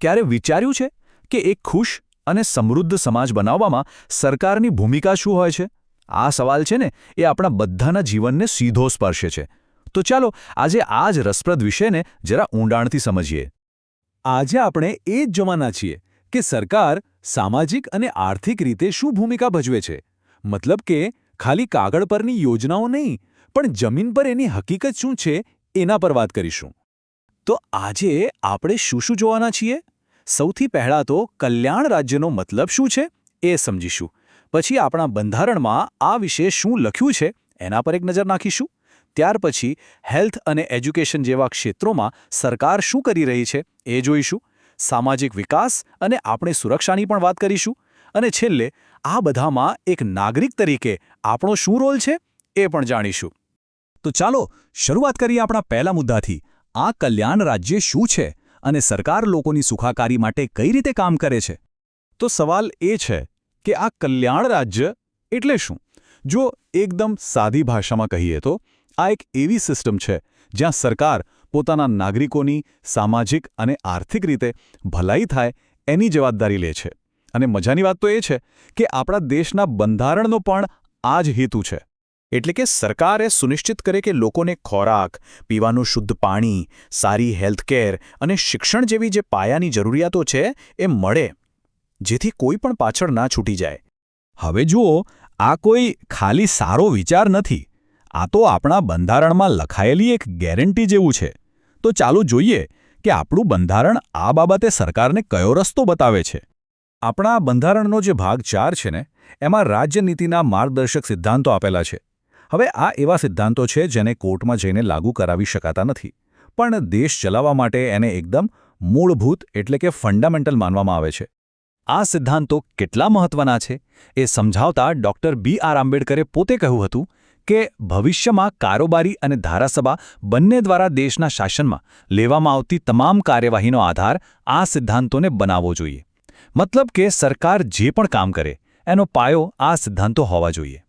ક્યારે વિચાર્યું છે કે એક ખુશ અને સમૃદ્ધ સમાજ બનાવવામાં સરકારની ભૂમિકા શું હોય છે? આ સવાલ છે ને એ આપણા બધાના જીવનને સીધો સ્પર્શે છે. તો ચાલો આજે આ જ રસપ્રદ વિષયને જરા ઊંડાણથી સમજીએ. આજે આપણે એ જ જોવાના છીએ કે સરકાર સામાજિક અને આર્થિક રીતે શું ભૂમિકા ભજવે છે. મતલબ કે ખાલી કાગળ પરની યોજનાઓ નહીં, પણ જમીન પર એની હકીકત શું છે એના પર વાત કરીશું. તો આજે આપણે શું જોવાના છીએ? સૌથી પહેલાં તો કલ્યાણ રાજ્યનો મતલબ શું છે એ સમજીશું. પછી આપણા બંધારણમાં આ વિશે શું લખ્યું છે એના પર એક નજર નાખીશું. ત્યાર પછી હેલ્થ અને એજ્યુકેશન જેવા ક્ષેત્રોમાં સરકાર શું કરી રહી છે એ જોઈશું. સામાજિક વિકાસ અને આપણી સુરક્ષાની પણ વાત કરીશું. અને છેલ્લે આ બધામાં એક નાગરિક તરીકે આપણો શું રોલ છે એ પણ જાણીશું. તો ચાલો શરૂઆત કરીએ આપણા પહેલા મુદ્દાથી. આ કલ્યાણ રાજ્ય શું છે અને સરકાર લોકોની સુખાકારી માટે કઈ રીતે કામ કરે છે? તો સવાલ એ છે કે આ કલ્યાણ રાજ્ય એટલે શું? જો એકદમ સાદી ભાષામાં કહીએ તો આ એક એવી સિસ્ટમ છે જ્યાં સરકાર પોતાના નાગરિકોની સામાજિક અને આર્થિક રીતે ભલાઈ થાય એની જવાબદારી લે છે. અને મજાની વાત તો એ છે કે આપણા દેશના બંધારણનો પણ આ જ હેતુ છે. એટલે કે સરકાર એ સુનિશ્ચિત કરે કે લોકોને ખોરાક, પીવાનું શુદ્ધ પાણી, સારી હેલ્થકેર અને શિક્ષણ જેવી જે પાયાની જરૂરિયાતો છે એ મળે, જેથી કોઈ પણ પાછળ ના છૂટી જાય. હવે જુઓ, આ કોઈ ખાલી સારો વિચાર નથી. આ તો આપણા બંધારણમાં લખાયેલી એક ગેરંટી જેવું છે. તો ચાલો જોઈએ કે આપણું બંધારણ આ બાબતે સરકારને કયો રસ્તો બતાવે છે. આપણા બંધારણનો જે ભાગ 4 છે ને, એમાં રાજ્યનીતિના માર્ગદર્શક સિદ્ધાંતો આપેલા છે. હવે આ એવા સિદ્ધાંતો છે જેને કોર્ટમાં જઈને લાગુ કરાવી શકાતા નથી, પણ દેશ ચલાવવા માટે એને એકદમ મૂળભૂત એટલે કે ફંડામેન્ટલ માનવામાં આવે છે. આ સિદ્ધાંતો કેટલા મહત્વના છે એ સમજાવતા ડૉક્ટર B.R. આંબેડકરે પોતે કહ્યું હતું કે ભવિષ્યમાં કારોબારી અને ધારાસભા બંને દ્વારા દેશના શાસનમાં લેવામાં આવતી તમામ કાર્યવાહીનો આધાર આ સિદ્ધાંતોને બનાવવો જોઈએ. મતલબ કે સરકાર જે પણ કામ કરે એનો પાયો આ સિદ્ધાંતો હોવા જોઈએ.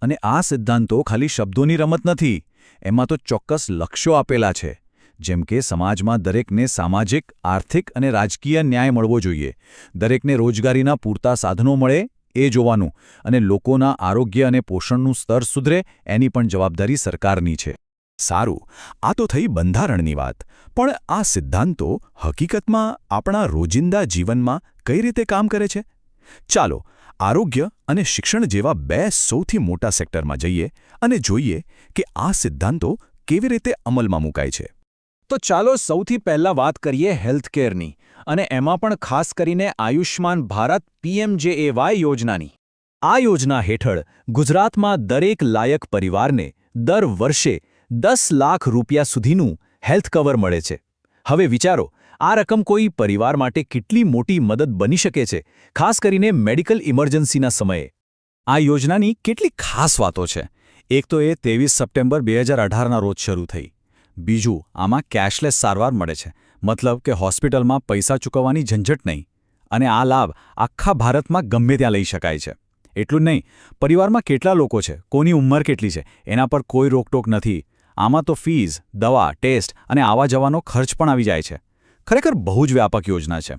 અને આ સિદ્ધાંતો ખાલી શબ્દોની રમત નથી. એમાં તો ચોક્કસ લક્ષ્યો આપેલા છે. જેમ કે સમાજમાં દરેકને સામાજિક, આર્થિક અને રાજકીય ન્યાય મળવો જોઈએ, દરેકને રોજગારીના પૂરતા સાધનો મળે એ જોવાનું, અને લોકોના આરોગ્ય અને પોષણનું સ્તર સુધરે એની પણ જવાબદારી સરકારની છે. સારું, આ તો થઈ બંધારણની વાત. પણ આ સિદ્ધાંતો હકીકતમાં આપણા રોજિંદા જીવનમાં કઈ રીતે કામ કરે છે? ચાલો આરોગ્ય અને શિક્ષણ જેવા બે સૌથી મોટા સેક્ટરમાં જઈએ અને જોઈએ કે આ સિદ્ધાંતો કેવી રીતે અમલમાં મુકાય છે. તો ચાલો સૌથી પહેલાં વાત કરીએ હેલ્થકેરની, અને એમાં પણ ખાસ કરીને આયુષ્માન ભારત PMJAY યોજનાની. આ યોજના હેઠળ ગુજરાતમાં દરેક લાયક પરિવારને દર વર્ષે 10 લાખ રૂપિયા સુધીનું હેલ્થ કવર મળે છે. હવે વિચારો, આ રકમ કોઈ પરિવાર માટે કેટલી મોટી મદદ બની શકે છે, ખાસ કરીને મેડિકલ ઇમરજન્સીના સમયે. આ યોજનાની કેટલીક ખાસ વાતો છે. એક તો એ 23 સપ્ટેમ્બર 2018ના રોજ શરૂ થઈ. બીજું, આમાં કેશલેસ સારવાર મળે છે. મતલબ કે હોસ્પિટલમાં પૈસા ચૂકવવાની ઝંઝટ નહીં. અને આ લાભ આખા ભારતમાં ગમે ત્યાં લઈ શકાય છે. એટલું જ નહીં, પરિવારમાં કેટલા લોકો છે, કોની ઉંમર કેટલી છે, એના પર કોઈ રોકટોક નથી. આમાં તો ફીઝ, દવા, ટેસ્ટ અને આવવા જવાનો ખર્ચ પણ આવી જાય છે. ખરેખર બહુ જ વ્યાપક યોજના છે.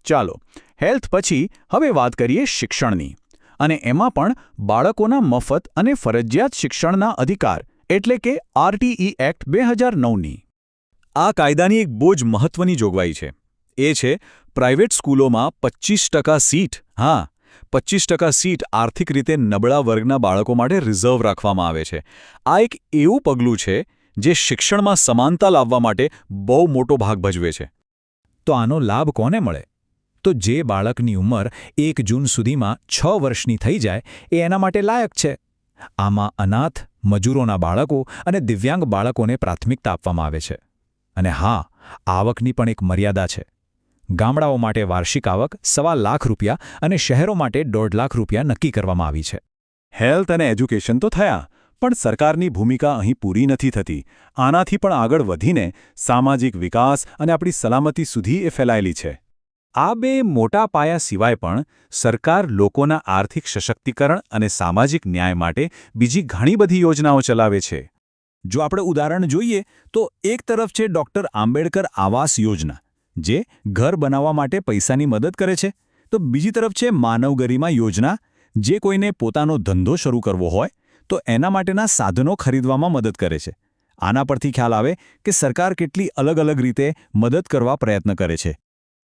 ચાલો હેલ્થ પછી હવે વાત કરીએ શિક્ષણની, અને એમાં પણ બાળકોના મફત અને ફરજિયાત શિક્ષણના અધિકાર એટલે કે RTE એક્ટ 2009ની. આ કાયદાની એક બહુ જ મહત્વની જોગવાઈ છે. એ છે પ્રાઇવેટ સ્કૂલોમાં 25% સીટ, 25% સીટ આર્થિક રીતે નબળા વર્ગના બાળકો માટે રિઝર્વ રાખવામાં આવે છે. આ એક એવું પગલું છે જે શિક્ષણમાં સમાનતા લાવવા માટે બહુ મોટો ભાગ ભજવે છે. તો આનો લાભ કોને મળે? તો જે બાળકની ઉંમર 1 જૂન સુધીમાં 6 વર્ષની થઈ જાય એ એના માટે લાયક છે. આમાં અનાથ, મજૂરોના બાળકો અને દિવ્યાંગ બાળકોને પ્રાથમિકતા આપવામાં આવે છે. અને હા, આવકની પણ એક મર્યાદા છે. ગામડાઓ માટે વાર્ષિક આવક ₹1.25 લાખ અને શહેરો માટે ₹1.5 લાખ નક્કી કરવામાં આવી છે. હેલ્થ અને એજ્યુકેશન તો થયા, પણ સરકારની ભૂમિકા અહીં પૂરી નથી થતી. આનાથી પણ આગળ વધીને સામાજિક વિકાસ અને આપણી સલામતી સુધી એ ફેલાયેલી છે. આ બે મોટા પાયા સિવાય પણ સરકાર લોકોના આર્થિક સશક્તિકરણ અને સામાજિક ન્યાય માટે બીજી ઘણી બધી યોજનાઓ ચલાવે છે. જો આપણે ઉદાહરણ જોઈએ તો એક તરફ છે ડૉક્ટર આંબેડકર આવાસ યોજના, જે ઘર બનાવવા માટે પૈસાની મદદ કરે છે, તો બીજી તરફ છે માનવ ગરિમા યોજના, જે કોઈને પોતાનો ધંધો શરૂ કરવો હોય તો એના માટેના સાધનો ખરીદવામાં મદદ કરે છે. આના પરથી ખ્યાલ આવે કે સરકાર કેટલી અલગ-અલગ રીતે મદદ કરવા પ્રયત્ન કરે છે.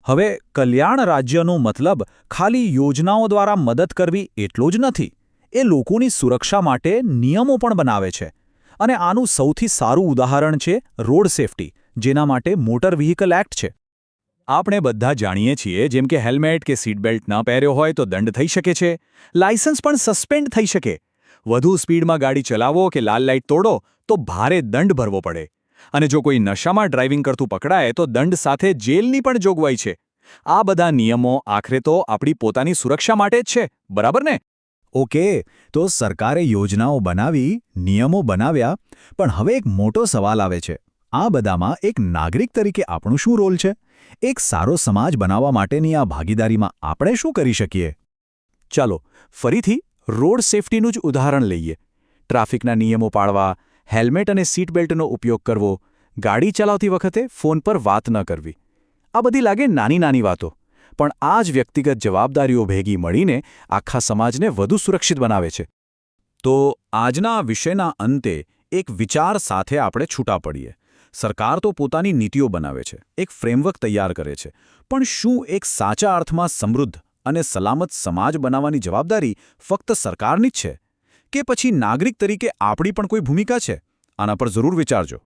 હવે કલ્યાણ રાજ્યનું મતલબ ખાલી યોજનાઓ દ્વારા મદદ કરવી એટલો જ નથી. એ લોકોની સુરક્ષા માટે નિયમો પણ બનાવે છે. અને આનું સૌથી સારું ઉદાહરણ છે રોડ સેફટી, જેના માટે મોટર વ્હીકલ એક્ટ છે. આપણે બધા જાણીએ છીએ, જેમ કે હેલ્મેટ કે સીટ બેલ્ટ ન પહેર્યો હોય તો દંડ થઈ શકે છે, લાયસન્સ પણ સસ્પેન્ડ થઈ શકે. વધુ સ્પીડમાં ગાડી ચલાવો કે લાલ લાઇટ તોડો તો ભારે દંડ ભરવો પડે. અને જો કોઈ નશામાં ડ્રાઇવિંગ કરતું પકડાય તો દંડ સાથે જેલની પણ જોગવાઈ છે. આ બધા નિયમો આખરે તો આપણી પોતાની સુરક્ષા માટે જ છે, બરાબર ને? ઓકે, તો સરકારે યોજનાઓ બનાવી, નિયમો બનાવ્યા, પણ હવે એક મોટો સવાલ આવે છે. આ બધામાં એક નાગરિક તરીકે આપણું શું રોલ છે? એક સારો સમાજ બનાવવા માટેની આ ભાગીદારીમાં આપણે શું કરી શકીએ? ચાલો ફરીથી રોડ સેફટીનું જ ઉદાહરણ લઈએ. ટ્રાફિકના નિયમો પાળવા, હેલ્મેટ અને સીટ બેલ્ટનો ઉપયોગ કરવો, ગાડી ચલાવતી વખતે ફોન પર વાત ન કરવી. આ બધી લાગે નાની નાની વાતો, પણ આ જ વ્યક્તિગત જવાબદારીઓ ભેગી મળીને આખા સમાજને વધુ સુરક્ષિત બનાવે છે. તો આજના વિષયના અંતે એક વિચાર સાથે આપણે છૂટા પડીએ. સરકાર તો પોતાની નીતિઓ બનાવે છે, એક ફ્રેમવર્ક તૈયાર કરે છે, પણ શું એક સાચા અર્થમાં સમૃદ્ધ અને સલામત સમાજ બનાવવાની જવાબદારી ફક્ત સરકારની જ છે? કે પછી નાગરિક તરીકે આપણી પણ કોઈ ભૂમિકા છે? આના પર જરૂર વિચારજો.